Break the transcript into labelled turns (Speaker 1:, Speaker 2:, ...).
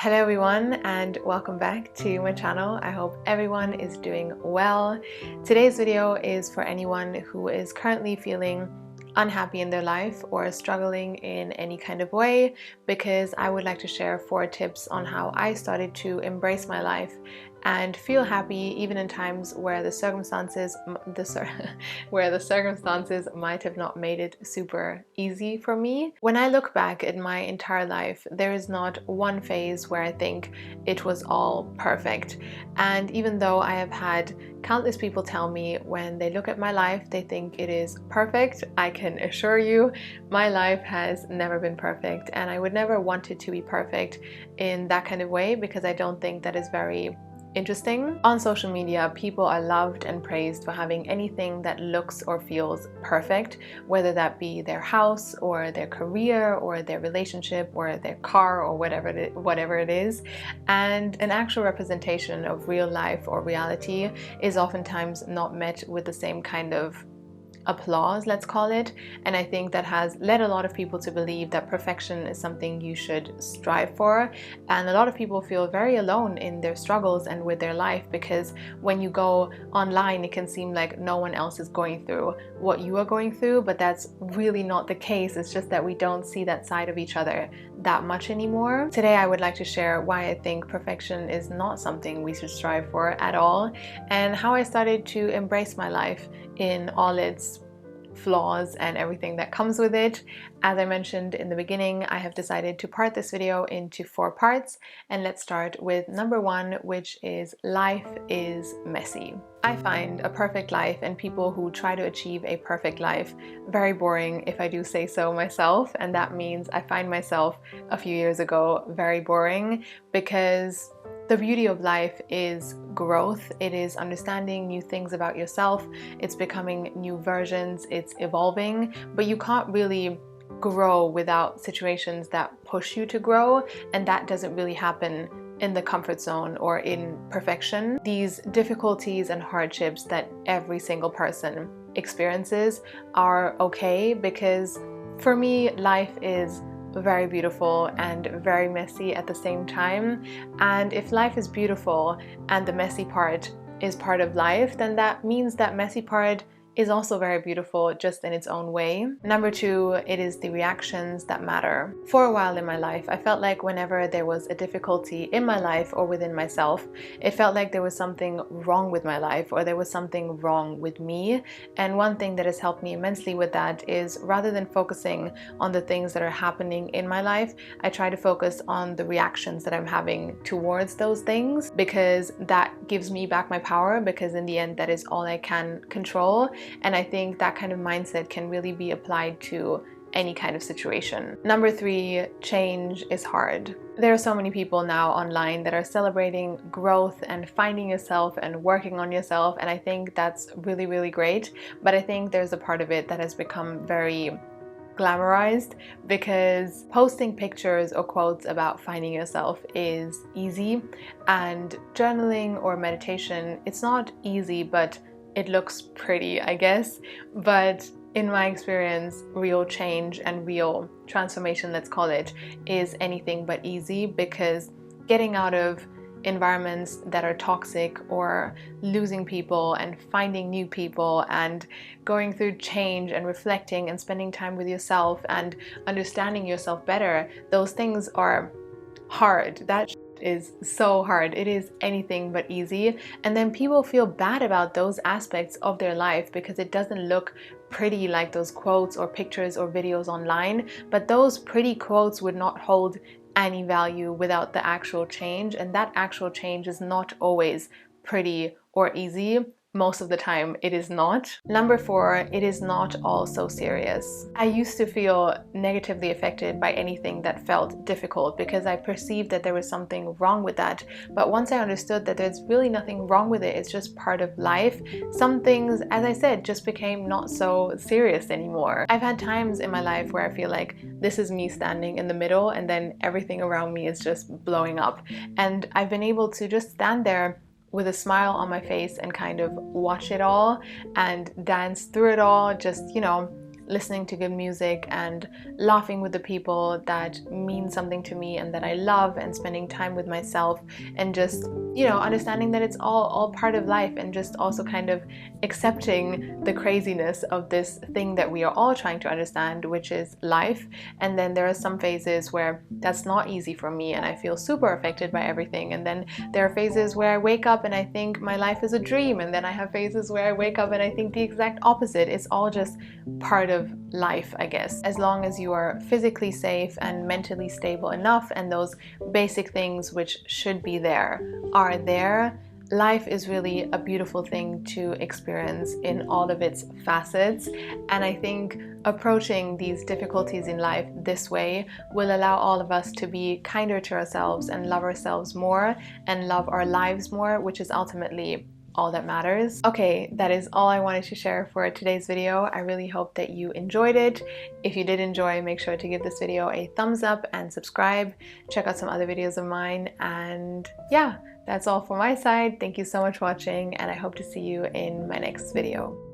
Speaker 1: Hello everyone and welcome back to my channel. I hope everyone is doing well. Today's video is for anyone who is currently feeling unhappy in their life or struggling in any kind of way, because I would like to share 4 tips on how I started to embrace my life and feel happy even in times where the circumstances might have not made it super easy for me. When I look back at my entire life, there is not one phase where I think it was all perfect. And even though I have had countless people tell me when they look at my life they think it is perfect, I can assure you my life has never been perfect, and I would never want it to be perfect in that kind of way, because I don't think that is very interesting. On social media, people are loved and praised for having anything that looks or feels perfect, whether that be their house or their career or their relationship or their car or whatever it is. And an actual representation of real life or reality is oftentimes not met with the same kind of applause, let's call it. And I think that has led a lot of people to believe that perfection is something you should strive for. And a lot of people feel very alone in their struggles and with their life, because when you go online it can seem like no one else is going through what you are going through, but that's really not the case. It's just that we don't see that side of each other that much anymore. Today I would like to share why I think perfection is not something we should strive for at all, and how I started to embrace my life in all its flaws and everything that comes with it. As I mentioned in the beginning, I have decided to part this video into 4 parts, and let's start with number 1, which is life is messy. I find a perfect life and people who try to achieve a perfect life very boring, if I do say so myself, and that means I find myself a few years ago very boring, because the beauty of life is growth. It is understanding new things about yourself. It's becoming new versions. It's evolving. But you can't really grow without situations that push you to grow. And that doesn't really happen in the comfort zone or in perfection. These difficulties and hardships that every single person experiences are okay, because for me, life is very beautiful and very messy at the same time. And if life is beautiful and the messy part is part of life, then that means that messy part is also very beautiful just in its own way. Number 2, it is the reactions that matter. For a while in my life, I felt like whenever there was a difficulty in my life or within myself, it felt like there was something wrong with my life, or there was something wrong with me. And one thing that has helped me immensely with that is, rather than focusing on the things that are happening in my life, I try to focus on the reactions that I'm having towards those things, because that gives me back my power, because in the end that is all I can control. And I think that kind of mindset can really be applied to any kind of situation. Number 3, change is hard. There are so many people now online that are celebrating growth and finding yourself and working on yourself, and I think that's really, really great. But I think there's a part of it that has become very glamorized, because posting pictures or quotes about finding yourself is easy, and journaling or meditation, it's not easy, but it looks pretty, I guess. But in my experience, real change and real transformation, let's call it, is anything but easy, because getting out of environments that are toxic, or losing people and finding new people, and going through change and reflecting and spending time with yourself and understanding yourself better, those things are hard. That is so hard. It is anything but easy. And then people feel bad about those aspects of their life because it doesn't look pretty like those quotes or pictures or videos online. But those pretty quotes would not hold any value without the actual change, and that actual change is not always pretty or easy. Most of the time it is not. Number 4, it is not all so serious. I used to feel negatively affected by anything that felt difficult, because I perceived that there was something wrong with that. But once I understood that there's really nothing wrong with it, it's just part of life, some things, as I said, just became not so serious anymore. I've had times in my life where I feel like this is me standing in the middle and then everything around me is just blowing up. And I've been able to just stand there with a smile on my face and kind of watch it all and dance through it all, just, listening to good music and laughing with the people that mean something to me and that I love, and spending time with myself, and just, you know, understanding that it's all part of life, and just also kind of accepting the craziness of this thing that we are all trying to understand, which is life. And then there are some phases where that's not easy for me and I feel super affected by everything, and then there are phases where I wake up and I think my life is a dream, and then I have phases where I wake up and I think the exact opposite. It's all just part of life, I guess. As long as you are physically safe and mentally stable enough, and those basic things which should be there are there, life is really a beautiful thing to experience in all of its facets. And I think approaching these difficulties in life this way will allow all of us to be kinder to ourselves and love ourselves more and love our lives more, which is ultimately all that matters. Okay, that is all I wanted to share for today's video. I really hope that you enjoyed it. If you did enjoy, make sure to give this video a thumbs up and subscribe. Check out some other videos of mine, and yeah, that's all from my side. Thank you so much for watching, and I hope to see you in my next video.